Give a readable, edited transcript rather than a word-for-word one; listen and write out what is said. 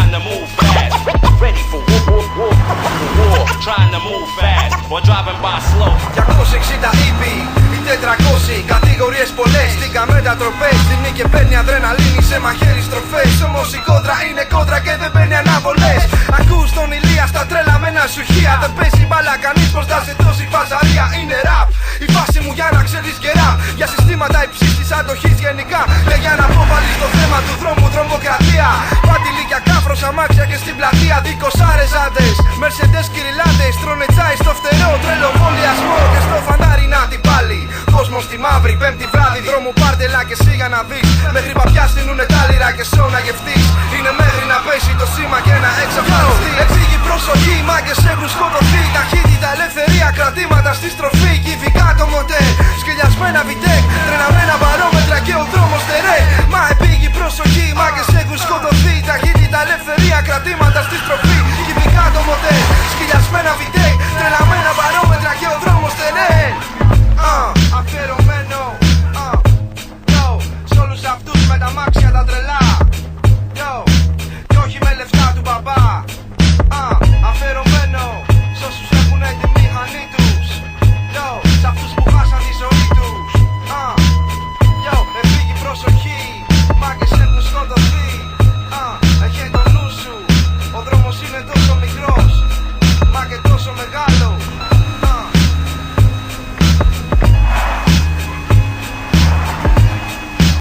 trying to move fast. Ready for war, trying to move fast or driving by slow. 260 ήπιοι, οι 400, κατηγορίες πολλές. Στήκα μετατροπές, τιμή και παίρνει αδρεναλίνη σε μαχαίρι στροφές. Όμως η κόντρα είναι κόντρα και δεν παίρνει αναβολές. Ακούς τον Ηλία στα τρέλα με ένα σουχία. Δεν παίζει μπάλα κανείς μπροστά σε τόση φασαρία. Είναι ραπ, η φάση μου για να ξέρεις γερά. Για συστήματα υψής της αντοχής γενικά. Και για να αποβάλεις το θέμα του δρόμου τρομοκρατία. Παντιλίκια, κάφρος, αμάξια και στην πλατεία. Δικοσάρες άντες, μερσεντές κυριλάντες. Τρώνε τσάι στο φτερό, τρελοβολιασμό. Και στο φανάρι να την πάλι. Κόσμος στη μαύρη, πέμπτη βράδυ. Δρόμο πάρτελα και σιγά να δεις. Μέχρι παπιά στείλουνε τα λιρά και σώνα γευτείς. Είναι μέχρι να πες